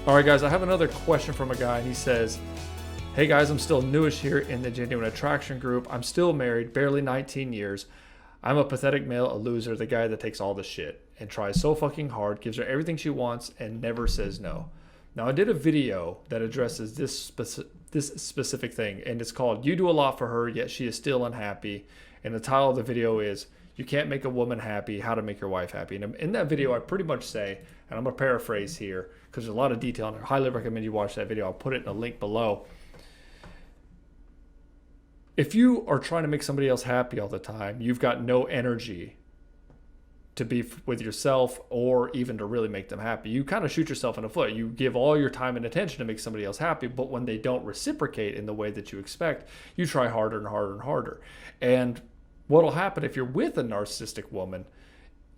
All right, guys, I have another question from a guy, and he says, hey guys, I'm still newish here in the genuine attraction group. I'm still married, barely 19 years. I'm a pathetic male, a loser, the guy that takes all the shit and tries so fucking hard, gives her everything she wants, and never says no. Now, I did a video that addresses this specific thing, and it's called You Do a Lot for Her, Yet She Is Still Unhappy. And the title of the video is You Can't Make a Woman Happy, How to Make Your Wife Happy. And in that video, I pretty much say, and I'm going to paraphrase here because there's a lot of detail in there. I highly recommend you watch that video. I'll put it in a link below. If you are trying to make somebody else happy all the time, you've got no energy to be with yourself or even to really make them happy. You kind of shoot yourself in the foot. You give all your time and attention to make somebody else happy, but when they don't reciprocate in the way that you expect, you try harder and harder and harder. And what'll happen if you're with a narcissistic woman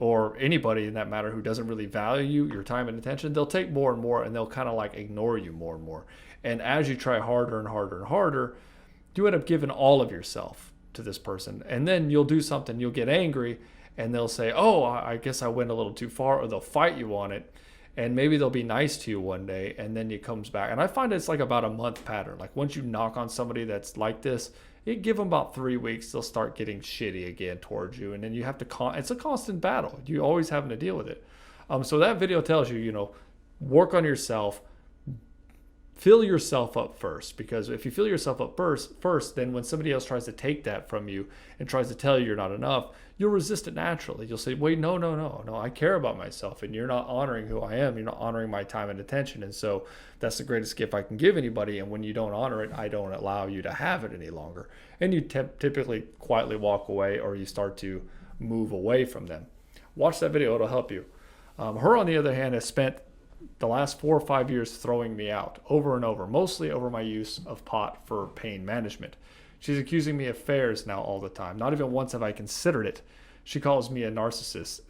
or anybody in that matter who doesn't really value your time and attention, they'll take more and more and they'll kind of like ignore you more and more. And as you try harder and harder and harder, you end up giving all of yourself to this person. And then you'll do something, you'll get angry, and they'll say, oh, I guess I went a little too far, or they'll fight you on it. And maybe they'll be nice to you one day, and then it comes back. And I find it's like about a month pattern. Like once you knock on somebody that's like this, you give them about 3 weeks, they'll start getting shitty again towards you. And then you have to, it's a constant battle. You always having to deal with it. So that video tells you, work on yourself. Fill yourself up first, because if you fill yourself up first, then when somebody else tries to take that from you and tries to tell you you're not enough, you'll resist it naturally. You'll say, wait, no, I care about myself, and you're not honoring who I am. You're not honoring my time and attention. And so that's the greatest gift I can give anybody. And when you don't honor it, I don't allow you to have it any longer. And you typically quietly walk away, or you start to move away from them. Watch that video. It'll help you. Her, on the other hand, has spent the last 4 or 5 years throwing me out over and over, mostly over my use of pot for pain management. She's accusing me of affairs now all the time. Not even once have I considered it. She calls me a narcissist.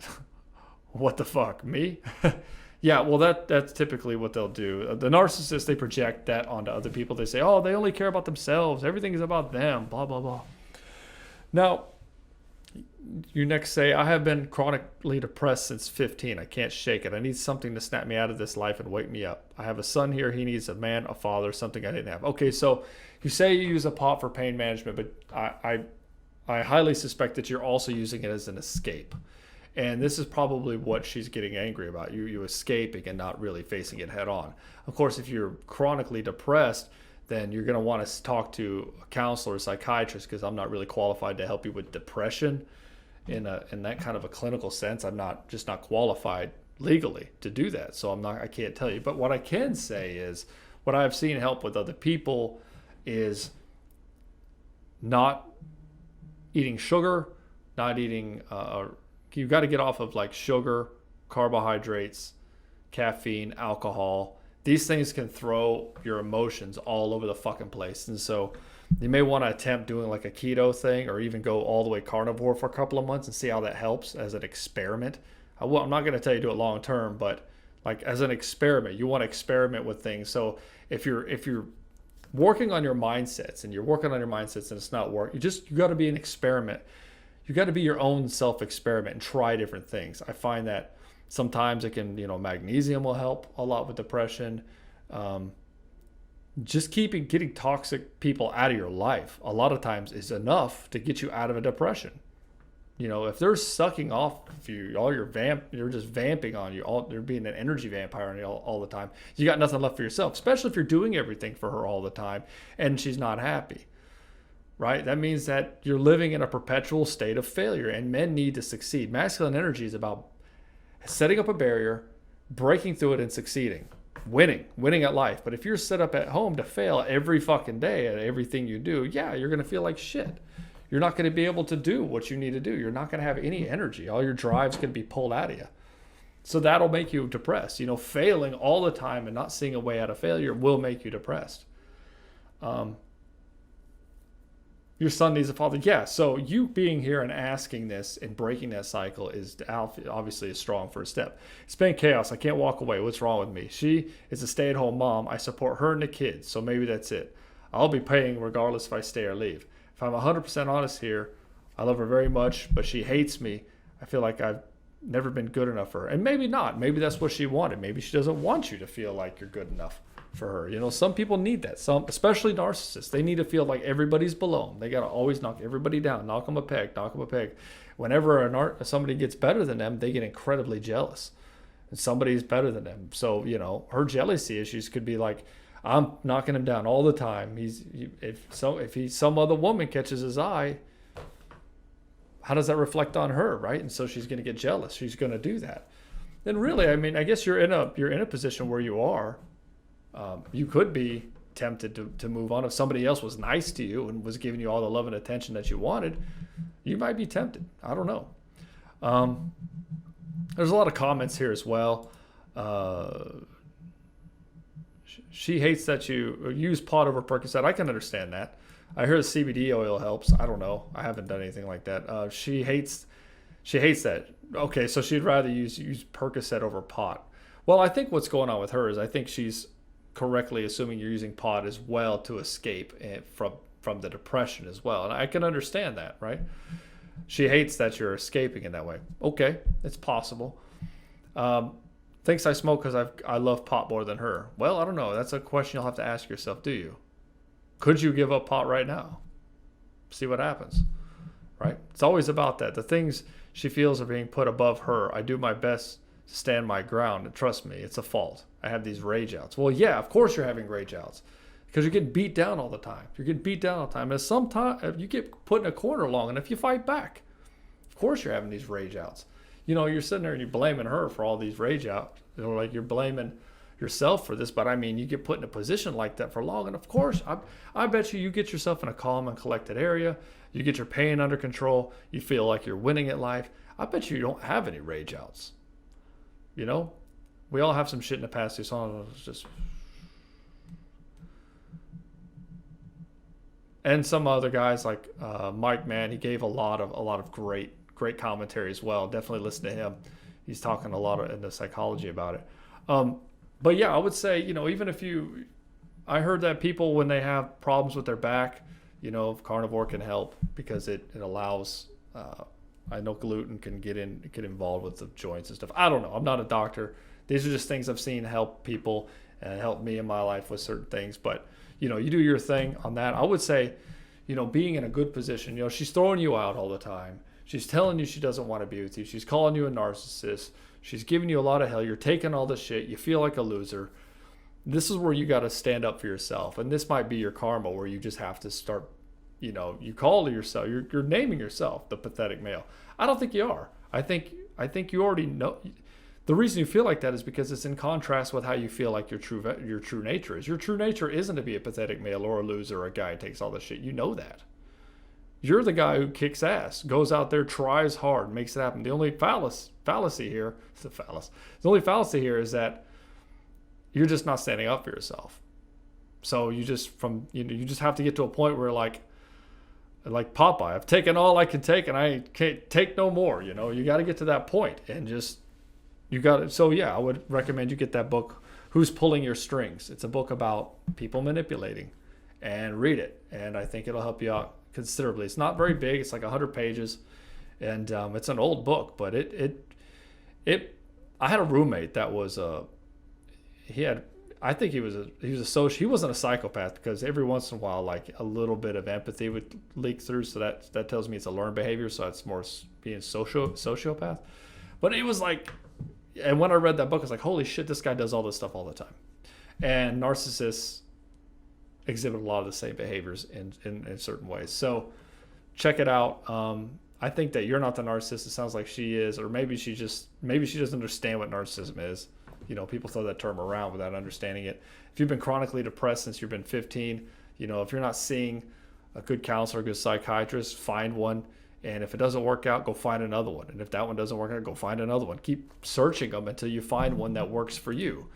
What the fuck, me? Yeah, well, that's typically what they'll do. The narcissists, they project that onto other people. They say, oh, they only care about themselves. Everything is about them, blah, blah, blah. Now, you next say, I have been chronically depressed since 15. I can't shake it. I need something to snap me out of this life and wake me up. I have a son here. He needs a man, a father, something I didn't have. Okay, so you say you use a pot for pain management, but I highly suspect that you're also using it as an escape. And this is probably what she's getting angry about, you escaping and not really facing it head on. Of course, if you're chronically depressed, then you're going to want to talk to a counselor or psychiatrist, because I'm not really qualified to help you with depression in that kind of a clinical sense. I'm not qualified legally to do that. So I can't tell you. But what I can say is what I've seen help with other people is not eating sugar, not eating, you've got to get off of like sugar, carbohydrates, caffeine, alcohol. These things can throw your emotions all over the fucking place. And so you may want to attempt doing like a keto thing, or even go all the way carnivore for a couple of months and see how that helps as an experiment. I'm not going to tell you to do it long term, but like as an experiment, you want to experiment with things. So if you're working on your mindsets and it's not working, you got to be an experiment. You got to be your own self experiment and try different things. I find that sometimes it can, magnesium will help a lot with depression. Just getting toxic people out of your life a lot of times is enough to get you out of a depression. If they're sucking off you, you're just vamping on you, they're being an energy vampire on you all the time. You got nothing left for yourself, especially if you're doing everything for her all the time and she's not happy. Right? That means that you're living in a perpetual state of failure, and men need to succeed. Masculine energy is about setting up a barrier, breaking through it, and succeeding, winning at life. But if you're set up at home to fail every fucking day at everything you do, yeah, you're going to feel like shit. You're not going to be able to do what you need to do. You're not going to have any energy. All your drive's going to be pulled out of you. So that'll make you depressed. Failing all the time and not seeing a way out of failure will make you depressed. Your son needs a father. Yeah, so you being here and asking this and breaking that cycle is obviously a strong first step. It's been chaos. I can't walk away. What's wrong with me? She is a stay-at-home mom. I support her and the kids, so maybe that's it. I'll be paying regardless if I stay or leave. If I'm 100% honest here, I love her very much, but she hates me. I feel like I've never been good enough for her. And maybe not. Maybe that's what she wanted. Maybe she doesn't want you to feel like you're good enough for her. You know, some people need that. Some, especially narcissists, they need to feel like everybody's below them. They got to always knock everybody down, knock them a peg, knock them a peg. Whenever somebody gets better than them, they get incredibly jealous. And somebody's better than them. So, you know, her jealousy issues could be like, I'm knocking him down all the time. If some other woman catches his eye, how does that reflect on her, right? And so she's going to get jealous. She's going to do that. And really, I mean, I guess you're in a position where you are. You could be tempted to move on. If somebody else was nice to you and was giving you all the love and attention that you wanted, you might be tempted. I don't know. There's a lot of comments here as well. She hates that you use pot over Percocet. I can understand that. I hear the CBD oil helps. I don't know. I haven't done anything like that. She hates that. Okay, so she'd rather use Percocet over pot. Well, I think what's going on with her is I think she's correctly assuming you're using pot as well to escape from the depression as well. And I can understand that, right? She hates that you're escaping in that way. Okay, it's possible. Thinks I smoke because I love pot more than her. Well, I don't know. That's a question you'll have to ask yourself. Do you? Could you give up pot right now? See what happens, right? It's always about that. The things she feels are being put above her. I do my best to stand my ground, and trust me, it's a fault. I have these rage outs. Well, yeah, of course you're having rage outs because you're getting beat down all the time. You're getting beat down all the time. And sometimes you get put in a corner long enough, you fight back. Of course you're having these rage outs. You know, you're sitting there and you're blaming her for all these rage outs. You know, like you're blaming yourself for this, but I mean, you get put in a position like that for long, and of course, I bet you get yourself in a calm and collected area. You get your pain under control. You feel like you're winning at life. I bet you don't have any rage outs. You know, we all have some shit in the past. These songs just, and some other guys like Mike, man, he gave a lot of great commentary as well. Definitely listen to him. He's talking a lot in the psychology about it. But yeah, I would say, you know, even if I heard that people, when they have problems with their back, you know, carnivore can help because it allows, I know gluten can get involved with the joints and stuff. I don't know. I'm not a doctor. These are just things I've seen help people and help me in my life with certain things. But, you know, you do your thing on that. I would say, you know, being in a good position, you know, she's throwing you out all the time. She's telling you she doesn't want to be with you. She's calling you a narcissist. She's giving you a lot of hell. You're taking all this shit. You feel like a loser. This is where you got to stand up for yourself. And this might be your karma where you just have to start, you know, you call yourself, you're naming yourself the pathetic male. I don't think you are. I think you already know. The reason you feel like that is because it's in contrast with how you feel like your true nature is. Your true nature isn't to be a pathetic male or a loser or a guy who takes all this shit. You know that. You're the guy who kicks ass, goes out there, tries hard, makes it happen. The only fallacy here is that you're just not standing up for yourself. So you just have to get to a point where like Popeye, I've taken all I can take and I can't take no more. You know, you got to get to that point and just So yeah, I would recommend you get that book, Who's Pulling Your Strings. It's a book about people manipulating, and read it. And I think it'll help you out considerably. It's not very big. It's like 100 pages, and it's an old book, but I had a roommate that was he wasn't a psychopath, because every once in a while, like a little bit of empathy would leak through. So that tells me it's a learned behavior. So it's more being sociopath. But it was like, and when I read that book, I was like, holy shit, this guy does all this stuff all the time. And narcissists exhibit a lot of the same behaviors in certain ways. So check it out. I think that you're not the narcissist. It sounds like she is, or maybe she doesn't understand what narcissism is. You know, people throw that term around without understanding it. If you've been chronically depressed since you've been 15, you know, if you're not seeing a good counselor, a good psychiatrist, find one. And if it doesn't work out, go find another one. And if that one doesn't work out, go find another one. Keep searching them until you find one that works for you.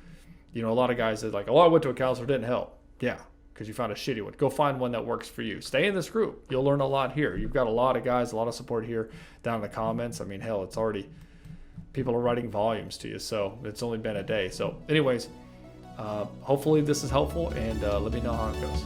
You know, a lot of guys are like, oh, I went to a counselor, didn't help. Yeah, because you found a shitty one. Go find one that works for you. Stay in this group. You'll learn a lot here. You've got a lot of guys, a lot of support here down in the comments. I mean, hell, it's already, people are writing volumes to you. So it's only been a day. So anyways, hopefully this is helpful, and let me know how it goes.